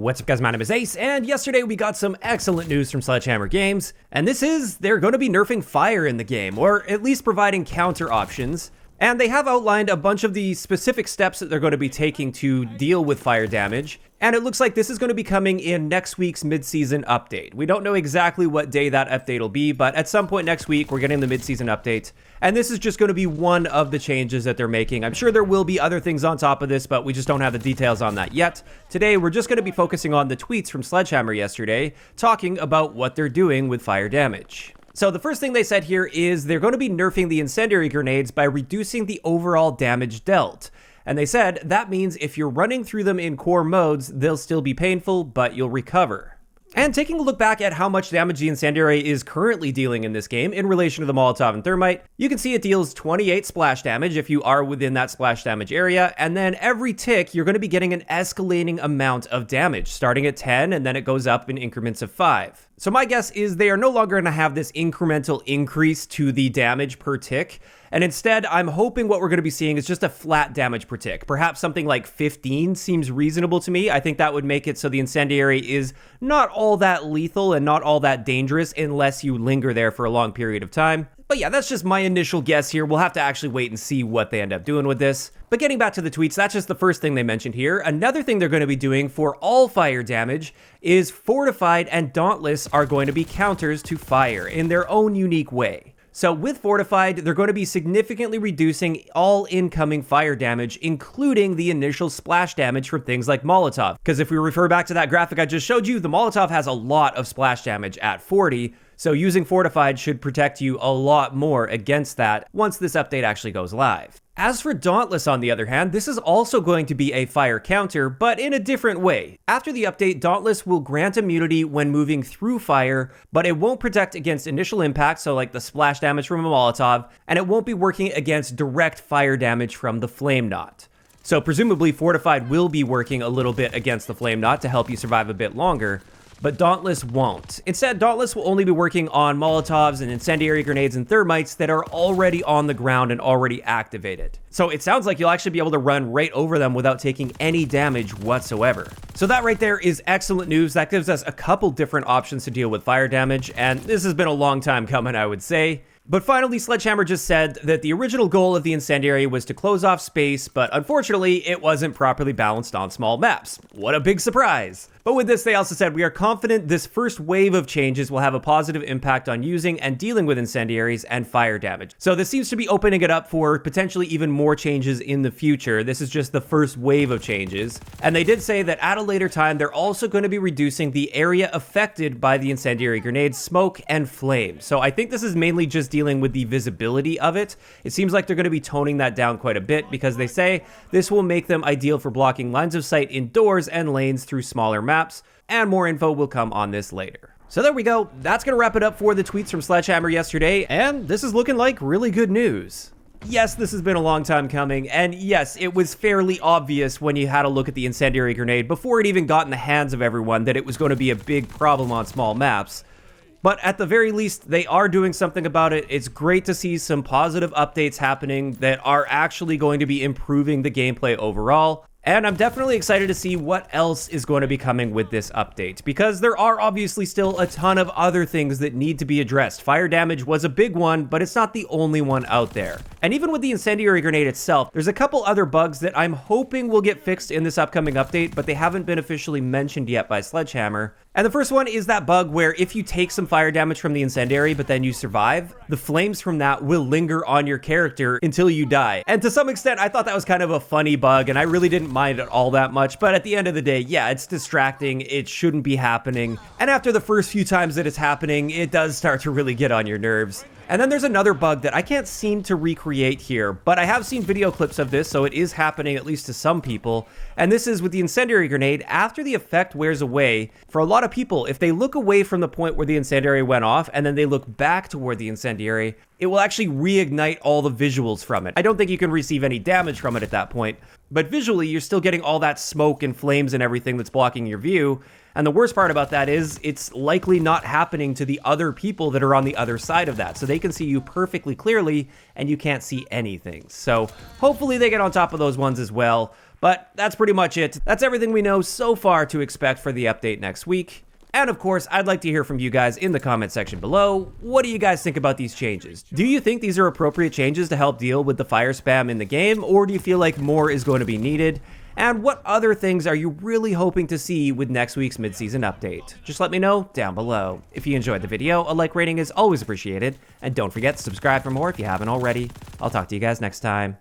What's up guys, my name is Ace, and yesterday we got some excellent news from Sledgehammer Games, and this is, they're going to be nerfing fire in the game, or at least providing counter options. And they have outlined a bunch of the specific steps that they're going to be taking to deal with fire damage. And it looks like this is going to be coming in next week's mid-season update. We don't know exactly what day that update will be, but at some point next week, we're getting the mid-season update. And this is just going to be one of the changes that they're making. I'm sure there will be other things on top of this, but we just don't have the details on that yet. Today, we're just going to be focusing on the tweets from Sledgehammer yesterday, talking about what they're doing with fire damage. So the first thing they said here is they're going to be nerfing the Incendiary grenades by reducing the overall damage dealt. And they said that means if you're running through them in core modes, they'll still be painful, but you'll recover. And taking a look back at how much damage the Incendiary is currently dealing in this game in relation to the Molotov and Thermite, you can see it deals 28 splash damage if you are within that splash damage area, and then every tick you're going to be getting an escalating amount of damage, starting at 10 and then it goes up in increments of 5. So my guess is they are no longer going to have this incremental increase to the damage per tick, and instead I'm hoping what we're going to be seeing is just a flat damage per tick. Perhaps something like 15 seems reasonable to me. I think that would make it so the Incendiary is not all that lethal and not all that dangerous unless you linger there for a long period of time. But yeah, that's just my initial guess here. We'll have to actually wait and see what they end up doing with this. But getting back to the tweets, that's just the first thing they mentioned here. Another thing they're going to be doing for all fire damage is Fortified and Dauntless are going to be counters to fire in their own unique way. So with Fortified, they're going to be significantly reducing all incoming fire damage, including the initial splash damage from things like Molotov. Because if we refer back to that graphic I just showed you, the Molotov has a lot of splash damage at 40, so using Fortified should protect you a lot more against that once this update actually goes live. As for Dauntless, on the other hand, this is also going to be a fire counter, but in a different way. After the update, Dauntless will grant immunity when moving through fire, but it won't protect against initial impact, so like the splash damage from a Molotov, and it won't be working against direct fire damage from the Flame Knot. So presumably Fortified will be working a little bit against the Flame Knot to help you survive a bit longer, but Dauntless won't. Instead, Dauntless will only be working on Molotovs and Incendiary grenades and Thermites that are already on the ground and already activated. So it sounds like you'll actually be able to run right over them without taking any damage whatsoever. So that right there is excellent news. That gives us a couple different options to deal with fire damage, and this has been a long time coming, I would say. But finally, Sledgehammer just said that the original goal of the Incendiary was to close off space, but unfortunately, it wasn't properly balanced on small maps. What a big surprise! But with this, they also said, we are confident this first wave of changes will have a positive impact on using and dealing with incendiaries and fire damage. So this seems to be opening it up for potentially even more changes in the future. This is just the first wave of changes. And they did say that at a later time, they're also going to be reducing the area affected by the incendiary grenades, smoke, and flame. So I think this is mainly just dealing with the visibility of it. It seems like they're going to be toning that down quite a bit because they say this will make them ideal for blocking lines of sight indoors and lanes through smaller maps. And more info will come on this later. So there we go. That's going to wrap it up for the tweets from Sledgehammer yesterday, and this is looking like really good news. Yes, this has been a long time coming, and yes, it was fairly obvious when you had a look at the incendiary grenade before it even got in the hands of everyone that it was going to be a big problem on small maps. But at the very least, they are doing something about it. It's great to see some positive updates happening that are actually going to be improving the gameplay overall. And I'm definitely excited to see what else is going to be coming with this update, because there are obviously still a ton of other things that need to be addressed. Fire damage was a big one, but it's not the only one out there. And even with the incendiary grenade itself, there's a couple other bugs that I'm hoping will get fixed in this upcoming update, but they haven't been officially mentioned yet by Sledgehammer. And the first one is that bug where if you take some fire damage from the incendiary, but then you survive, the flames from that will linger on your character until you die. And to some extent, I thought that was kind of a funny bug, and I really didn't mind it all that much. But at the end of the day, yeah, it's distracting. It shouldn't be happening. And after the first few times that it's happening, it does start to really get on your nerves. And then there's another bug that I can't seem to recreate here, but I have seen video clips of this, so it is happening at least to some people. And this is with the incendiary grenade. After the effect wears away, for a lot of people, if they look away from the point where the incendiary went off and then they look back toward the incendiary, it will actually reignite all the visuals from it. I don't think you can receive any damage from it at that point, but visually you're still getting all that smoke and flames and everything that's blocking your view. And the worst part about that is it's likely not happening to the other people that are on the other side of that. So they can see you perfectly clearly and you can't see anything. So hopefully they get on top of those ones as well. But that's pretty much it. That's everything we know so far to expect for the update next week. And of course, I'd like to hear from you guys in the comment section below. What do you guys think about these changes? Do you think these are appropriate changes to help deal with the fire spam in the game, or do you feel like more is going to be needed? And what other things are you really hoping to see with next week's mid-season update? Just let me know down below. If you enjoyed the video, a like rating is always appreciated. And don't forget to subscribe for more if you haven't already. I'll talk to you guys next time.